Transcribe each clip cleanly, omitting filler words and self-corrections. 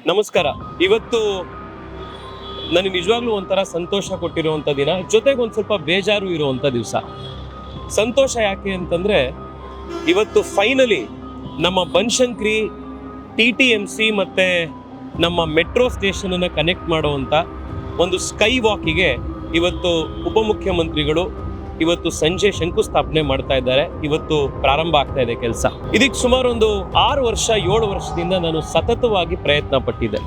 ನಮಸ್ಕಾರ. ಇವತ್ತು ನನಗೆ ನಿಜವಾಗ್ಲೂ ಒಂಥರ ಸಂತೋಷ ಕೊಟ್ಟಿರುವಂಥ ದಿನ, ಜೊತೆಗೆ ಒಂದು ಸ್ವಲ್ಪ ಬೇಜಾರು ಇರುವಂಥ ದಿವಸ. ಸಂತೋಷ ಯಾಕೆ ಅಂತಂದರೆ, ಇವತ್ತು ಫೈನಲಿ ನಮ್ಮ ಬನಶಂಕರಿ TTMC ಮತ್ತು ನಮ್ಮ ಮೆಟ್ರೋ ಸ್ಟೇಷನನ್ನು ಕನೆಕ್ಟ್ ಮಾಡುವಂಥ ಒಂದು ಸ್ಕೈ ವಾಕಿಗೆ ಇವತ್ತು ಉಪಮುಖ್ಯಮಂತ್ರಿಗಳು ಇವತ್ತು ಸಂಜೆ ಶಂಕುಸ್ಥಾಪನೆ ಮಾಡ್ತಾ ಇದ್ದಾರೆ. ಇವತ್ತು ಪ್ರಾರಂಭ ಆಗ್ತಾ ಇದೆ ಕೆಲಸ. ಇದಕ್ಕೆ ಸುಮಾರು ಒಂದು 6 ವರ್ಷ 7 ವರ್ಷದಿಂದ ನಾನು ಸತತವಾಗಿ ಪ್ರಯತ್ನ ಪಟ್ಟಿದ್ದೆ.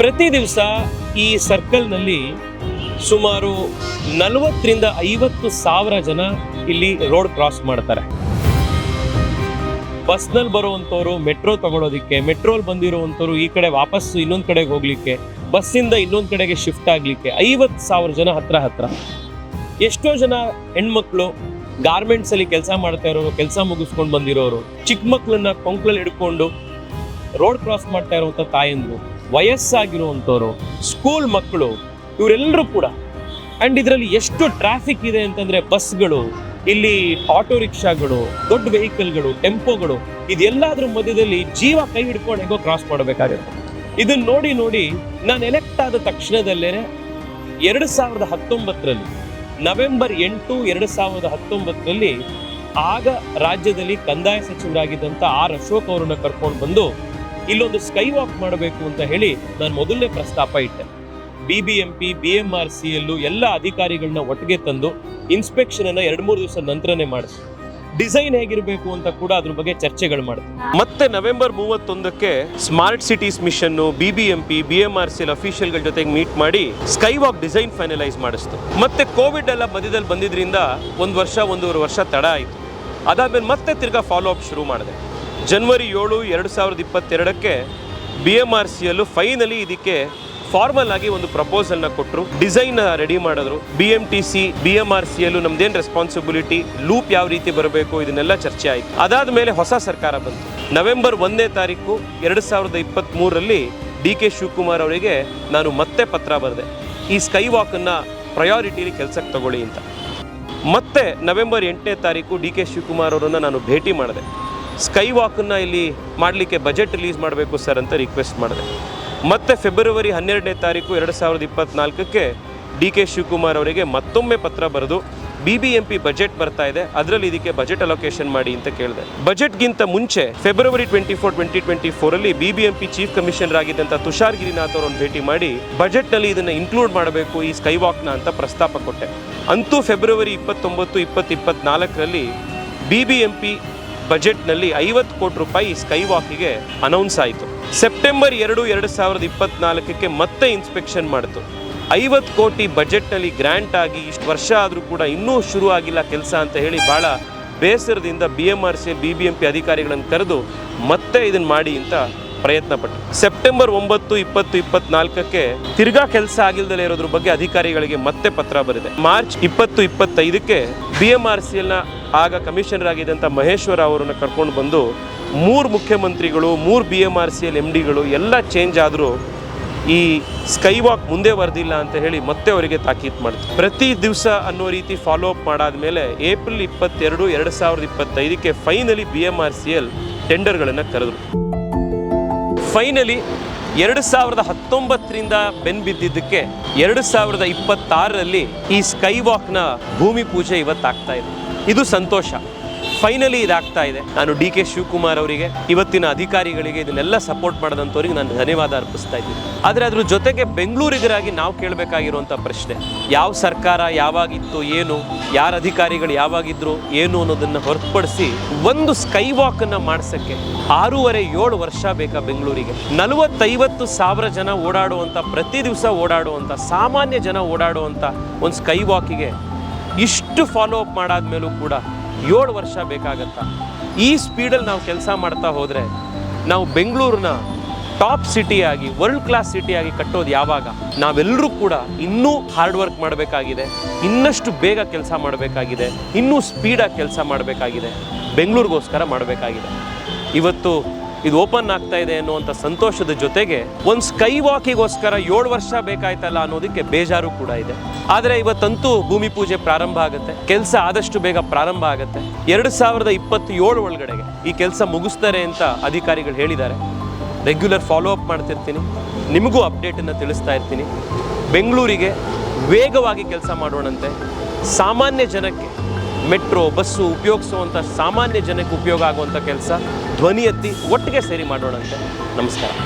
ಪ್ರತಿ ದಿವಸ ಈ ಸರ್ಕಲ್ನಲ್ಲಿ ಸುಮಾರು 40ರಿಂದ 50 ಸಾವಿರ ಜನ ಇಲ್ಲಿ ರೋಡ್ ಕ್ರಾಸ್ ಮಾಡ್ತಾರೆ. ಬಸ್ನಲ್ಲಿ ಬರುವಂಥವ್ರು ಮೆಟ್ರೋ ತಗೊಳ್ಳೋದಿಕ್ಕೆ, ಮೆಟ್ರೋಲ್ ಬಂದಿರುವಂಥವ್ರು ಈ ಕಡೆ ವಾಪಸ್ಸು ಇನ್ನೊಂದು ಕಡೆಗೆ ಹೋಗ್ಲಿಕ್ಕೆ, ಬಸ್ಸಿಂದ ಇನ್ನೊಂದು ಕಡೆಗೆ ಶಿಫ್ಟ್ ಆಗಲಿಕ್ಕೆ 50,000 ಜನ ಹತ್ರ. ಎಷ್ಟೋ ಜನ ಹೆಣ್ಮಕ್ಳು ಗಾರ್ಮೆಂಟ್ಸಲ್ಲಿ ಕೆಲಸ ಮಾಡ್ತಾ ಇರೋರು, ಕೆಲಸ ಮುಗಿಸ್ಕೊಂಡು ಬಂದಿರೋರು, ಚಿಕ್ಕ ಮಕ್ಕಳನ್ನ ಕೊಂಕ್ಲಲ್ಲಿ ಹಿಡ್ಕೊಂಡು ರೋಡ್ ಕ್ರಾಸ್ ಮಾಡ್ತಾ ಇರುವಂಥ ತಾಯಂದ್ರು, ವಯಸ್ಸಾಗಿರುವಂಥವ್ರು, ಸ್ಕೂಲ್ ಮಕ್ಕಳು, ಇವರೆಲ್ಲರೂ ಕೂಡ. ಆ್ಯಂಡ್ ಇದರಲ್ಲಿ ಎಷ್ಟು ಟ್ರಾಫಿಕ್ ಇದೆ ಅಂತಂದರೆ, ಬಸ್ಗಳು, ಇಲ್ಲಿ ಆಟೋ ರಿಕ್ಷಾಗಳು, ದೊಡ್ಡ ವೆಹಿಕಲ್ಗಳು, ಟೆಂಪೋಗಳು, ಇದೆಲ್ಲದ್ರ ಮಧ್ಯದಲ್ಲಿ ಜೀವ ಕೈ ಹಿಡ್ಕೊಂಡು ಹೇಗೋ ಕ್ರಾಸ್ ಮಾಡಬೇಕಾಗುತ್ತೆ. ಇದನ್ನ ನೋಡಿ ನಾನು ಎಲೆಕ್ಟ್ ಆದ ತಕ್ಷಣದಲ್ಲೇ 2019ರಲ್ಲಿ ನವೆಂಬರ್ 8, 2019ರಲ್ಲಿ ಆಗ ರಾಜ್ಯದಲ್ಲಿ ಕಂದಾಯ ಸಚಿವರಾಗಿದ್ದಂಥ ಆರ್ ಅಶೋಕ್ ಅವರನ್ನ ಕರ್ಕೊಂಡು ಬಂದು ಇಲ್ಲೊಂದು ಸ್ಕೈ ವಾಕ್ ಮಾಡಬೇಕು ಅಂತ ಹೇಳಿ ನಾನು ಮೊದಲನೇ ಪ್ರಸ್ತಾಪ ಇಟ್ಟೆ. BBMP BMRCಯಲ್ಲೂ ಎಲ್ಲ ಅಧಿಕಾರಿಗಳನ್ನ ಒಟ್ಟಿಗೆ ತಂದು ಇನ್ಸ್ಪೆಕ್ಷನ್ ಅನ್ನ 2-3 ದಿವಸ ನಂತರನೇ ಮಾಡಿಸಿ, ಡಿಸೈನ್ ಹೇಗಿರಬೇಕು ಅಂತ ಕೂಡ ಅದ್ರ ಬಗ್ಗೆ ಚರ್ಚೆಗಳು ಮಾಡಿದ್ವಿ. ಮತ್ತೆ ನವೆಂಬರ್ 31ಕ್ಕೆ smart cities mission BBMP BMRCL ಅಫಿಷಿಯಲ್ಗಳ ಜೊತೆಗೆ ಮೀಟ್ ಮಾಡಿ ಸ್ಕೈ ವಾಕ್ ಡಿಸೈನ್ ಫೈನಲೈಸ್ ಮಾಡಿಸ್ತು. ಮತ್ತೆ ಕೋವಿಡ್ ಎಲ್ಲ ಮಧ್ಯದಲ್ಲಿ ಬಂದಿದ್ರಿಂದ 1-1.5 ವರ್ಷ ತಡ ಆಯಿತು. ಅದಾದ್ಮೇಲೆ ಮತ್ತೆ ತಿರ್ಗಾ ಫಾಲೋ ಅಪ್ ಶುರು ಮಾಡಿದೆ. ಜನವರಿ 7, 2022ಕ್ಕೆ BMRCಯಲ್ಲೂ ಫೈನಲಿ ಇದಕ್ಕೆ ಫಾರ್ಮಲ್ ಆಗಿ ಒಂದು ಪ್ರಪೋಸಲ್ನ ಕೊಟ್ಟರು, ಡಿಸೈನ್ ರೆಡಿ ಮಾಡಿದ್ರು. BMTC BMRCಯಲ್ಲೂ ನಮ್ದೇನು ರೆಸ್ಪಾನ್ಸಿಬಿಲಿಟಿ, ಲೂಪ್ ಯಾವ ರೀತಿ ಬರಬೇಕು, ಇದನ್ನೆಲ್ಲ ಚರ್ಚೆ ಆಯಿತು. ಅದಾದ ಮೇಲೆ ಹೊಸ ಸರ್ಕಾರ ಬಂತು. ನವೆಂಬರ್ 1ನೇ ತಾರೀಕು 2023ರಲ್ಲಿ DK ಶಿವಕುಮಾರ್ ಅವರಿಗೆ ನಾನು ಮತ್ತೆ ಪತ್ರ ಬರೆದೆ, ಈ ಸ್ಕೈ ವಾಕನ್ನು ಪ್ರಯಾರಿಟಿಲಿ ಕೆಲಸಕ್ಕೆ ತಗೊಳ್ಳಿ ಅಂತ. ಮತ್ತೆ ನವೆಂಬರ್ 8ನೇ ತಾರೀಕು DK ಶಿವಕುಮಾರ್ ಅವರನ್ನು ನಾನು ಭೇಟಿ ಮಾಡಿದೆ. ಸ್ಕೈ ವಾಕನ್ನು ಇಲ್ಲಿ ಮಾಡಲಿಕ್ಕೆ ಬಜೆಟ್ ರಿಲೀಸ್ ಮಾಡಬೇಕು ಸರ್ ಅಂತ ರಿಕ್ವೆಸ್ಟ್ ಮಾಡಿದೆ. ಮತ್ತೆ ಫೆಬ್ರವರಿ 12ನೇ ತಾರೀಕು 2024ಕ್ಕೆ DK ಶಿವಕುಮಾರ್ ಅವರಿಗೆ ಮತ್ತೊಮ್ಮೆ ಪತ್ರ ಬರೆದು BBMP ಬಜೆಟ್ ಬರ್ತಾ ಇದೆ, ಅದರಲ್ಲಿ ಇದಕ್ಕೆ ಬಜೆಟ್ ಅಲೋಕೇಶನ್ ಮಾಡಿ ಅಂತ ಕೇಳಿದೆ. ಬಜೆಟ್ಗಿಂತ ಮುಂಚೆ ಫೆಬ್ರವರಿ 24, 2024ರಲ್ಲಿ BBMP ಚೀಫ್ ಕಮಿಷನರ್ ಆಗಿದ್ದಂಥ ತುಷಾರ್ ಗಿರಿನಾಥ್ ಅವರನ್ನು ಭೇಟಿ ಮಾಡಿ ಬಜೆಟ್ನಲ್ಲಿ ಇದನ್ನು ಇನ್ಕ್ಲೂಡ್ ಮಾಡಬೇಕು ಈ ಸ್ಕೈ ವಾಕ್ನ ಅಂತ ಪ್ರಸ್ತಾಪ ಕೊಟ್ಟೆ. ಅಂತೂ ಫೆಬ್ರವರಿ 29, 2024ರಲ್ಲಿ BBMP ಬಜೆಟ್ನಲ್ಲಿ 50 ಕೋಟಿ ರೂಪಾಯಿ ಸ್ಕೈ ವಾಕಿಗೆ ಅನೌನ್ಸ್ ಆಯಿತು. ಸೆಪ್ಟೆಂಬರ್ 2, 2024ಕ್ಕೆ ಮತ್ತೆ ಇನ್ಸ್ಪೆಕ್ಷನ್ ಮಾಡಿತು. 50 ಕೋಟಿ ಬಜೆಟ್ನಲ್ಲಿ ಗ್ರ್ಯಾಂಟ್ ಆಗಿ ಇಷ್ಟು ವರ್ಷ ಆದರೂ ಕೂಡ ಇನ್ನೂ ಶುರು ಆಗಿಲ್ಲ ಕೆಲಸ ಅಂತ ಹೇಳಿ ಭಾಳ ಬೇಸರದಿಂದ BMRCL BBMP ಅಧಿಕಾರಿಗಳನ್ನು ಕರೆದು ಮತ್ತೆ ಇದನ್ನು ಮಾಡಿ ಅಂತ ಪ್ರಯತ್ನ ಪಟ್ಟು ಸೆಪ್ಟೆಂಬರ್ 9, 2024ಕ್ಕೆ ತಿರ್ಗಾ ಕೆಲಸ ಆಗಿಲ್ದಲೇ ಇರೋದ್ರ ಬಗ್ಗೆ ಅಧಿಕಾರಿಗಳಿಗೆ ಮತ್ತೆ ಪತ್ರ ಬರೆದೆ. ಮಾರ್ಚ್ 20, 25ಕ್ಕೆ BMRCLನ ಆಗ ಕಮಿಷನರ್ ಆಗಿದ್ದಂಥ ಮಹೇಶ್ವರ ಅವರನ್ನು ಕರ್ಕೊಂಡು ಬಂದು 3 ಮುಖ್ಯಮಂತ್ರಿಗಳು, 3 BMRCL MDಗಳು ಎಲ್ಲ ಚೇಂಜ್ ಆದರೂ ಈ ಸ್ಕೈ ವಾಕ್ ಮುಂದೆ ಬರೆದಿಲ್ಲ ಅಂತ ಹೇಳಿ ಮತ್ತೆ ಅವರಿಗೆ ತಾಕೀತು ಮಾಡ್ತಾರೆ. ಪ್ರತಿ ದಿವಸ ಅನ್ನೋ ರೀತಿ ಫಾಲೋ ಅಪ್ ಮಾಡಾದ್ಮೇಲೆ ಏಪ್ರಿಲ್ 22, 2025ಕ್ಕೆ ಫೈನಲಿ BMRCL ಟೆಂಡರ್ಗಳನ್ನು ಕರೆದರು. ಫೈನಲಿ 2019ರಿಂದ ಬೆನ್ ಬಿದ್ದಿದ್ದಕ್ಕೆ 2026ರಲ್ಲಿ ಈ ಸ್ಕೈ ವಾಕ್ನ ಭೂಮಿ ಪೂಜೆ ಇವತ್ತಾಗ್ತಾ ಇದೆ. ಇದು ಸಂತೋಷ. ಫೈನಲಿ ಇದಾಗ್ತಾ ಇದೆ. ನಾನು DK ಶಿವಕುಮಾರ್ ಅವರಿಗೆ, ಇವತ್ತಿನ ಅಧಿಕಾರಿಗಳಿಗೆ, ಇದನ್ನೆಲ್ಲ ಸಪೋರ್ಟ್ ಮಾಡಿದಂಥವ್ರಿಗೆ ನಾನು ಧನ್ಯವಾದ ಅರ್ಪಿಸ್ತಾ ಇದ್ದೀನಿ. ಆದರೆ ಅದ್ರ ಜೊತೆಗೆ ಬೆಂಗಳೂರಿಗರಾಗಿ ನಾವು ಕೇಳಬೇಕಾಗಿರುವಂಥ ಪ್ರಶ್ನೆ, ಯಾವ ಸರ್ಕಾರ ಯಾವಾಗಿತ್ತು, ಏನು, ಯಾರ ಅಧಿಕಾರಿಗಳು ಯಾವಾಗಿದ್ರು, ಏನು ಅನ್ನೋದನ್ನು ಹೊರತುಪಡಿಸಿ ಒಂದು ಸ್ಕೈ ವಾಕನ್ನು ಮಾಡಿಸೋಕ್ಕೆ 6-7 ವರ್ಷ ಬೇಕಾ ಬೆಂಗಳೂರಿಗೆ? 40-50 ಸಾವಿರ ಜನ ಓಡಾಡುವಂಥ, ಪ್ರತಿ ದಿವಸ ಓಡಾಡುವಂಥ, ಸಾಮಾನ್ಯ ಜನ ಓಡಾಡುವಂಥ ಒಂದು ಸ್ಕೈ ವಾಕಿಗೆ ಇಷ್ಟು ಫಾಲೋ ಅಪ್ ಮಾಡಾದ್ಮೇಲೂ ಕೂಡ 7 ವರ್ಷ ಬೇಕಾಗತ್ತಾ? ಈ ಸ್ಪೀಡಲ್ಲಿ ನಾವು ಕೆಲಸ ಮಾಡ್ತಾ ಹೋದರೆ ನಾವು ಬೆಂಗಳೂರನ್ನ ಟಾಪ್ ಸಿಟಿಯಾಗಿ, ವರ್ಲ್ಡ್ ಕ್ಲಾಸ್ ಸಿಟಿಯಾಗಿ ಕಟ್ಟೋದು ಯಾವಾಗ? ನಾವೆಲ್ಲರೂ ಕೂಡ ಇನ್ನೂ ಹಾರ್ಡ್ ವರ್ಕ್ ಮಾಡಬೇಕಾಗಿದೆ, ಇನ್ನಷ್ಟು ಬೇಗ ಕೆಲಸ ಮಾಡಬೇಕಾಗಿದೆ, ಇನ್ನೂ ಸ್ಪೀಡಾಗಿ ಕೆಲಸ ಮಾಡಬೇಕಾಗಿದೆ, ಬೆಂಗಳೂರಿಗೋಸ್ಕರ ಮಾಡಬೇಕಾಗಿದೆ. ಇವತ್ತು ಇದು ಓಪನ್ ಆಗ್ತಾ ಇದೆ ಅನ್ನುವಂಥ ಸಂತೋಷದ ಜೊತೆಗೆ ಒಂದು ಸ್ಕೈ ವಾಕಿಗೋಸ್ಕರ 7 ವರ್ಷ ಬೇಕಾಯ್ತಲ್ಲ ಅನ್ನೋದಕ್ಕೆ ಬೇಜಾರು ಕೂಡ ಇದೆ. ಆದರೆ ಇವತ್ತಂತೂ ಭೂಮಿ ಪೂಜೆ ಪ್ರಾರಂಭ ಆಗುತ್ತೆ, ಕೆಲಸ ಆದಷ್ಟು ಬೇಗ ಪ್ರಾರಂಭ ಆಗುತ್ತೆ. 2027 ಒಳಗಡೆಗೆ ಈ ಕೆಲಸ ಮುಗಿಸ್ತಾರೆ ಅಂತ ಅಧಿಕಾರಿಗಳು ಹೇಳಿದ್ದಾರೆ. ರೆಗ್ಯುಲರ್ ಫಾಲೋ ಅಪ್ ಮಾಡ್ತಿರ್ತೀನಿ, ನಿಮಗೂ ಅಪ್ಡೇಟನ್ನು ತಿಳಿಸ್ತಾ ಇರ್ತೀನಿ. ಬೆಂಗಳೂರಿಗೆ ವೇಗವಾಗಿ ಕೆಲಸ ಮಾಡೋಣಂತೆ, ಸಾಮಾನ್ಯ ಜನಕ್ಕೆ ಮೆಟ್ರೋ ಬಸ್ಸು ಉಪಯೋಗಿಸುವಂಥ ಸಾಮಾನ್ಯ ಜನಕ್ಕೆ ಉಪಯೋಗ ಆಗುವಂಥ ಕೆಲಸ ಧ್ವನಿ ಎತ್ತಿ ಒಟ್ಟಿಗೆ ಸೇರಿ ಮಾಡೋಣಂತೆ. ನಮಸ್ಕಾರ.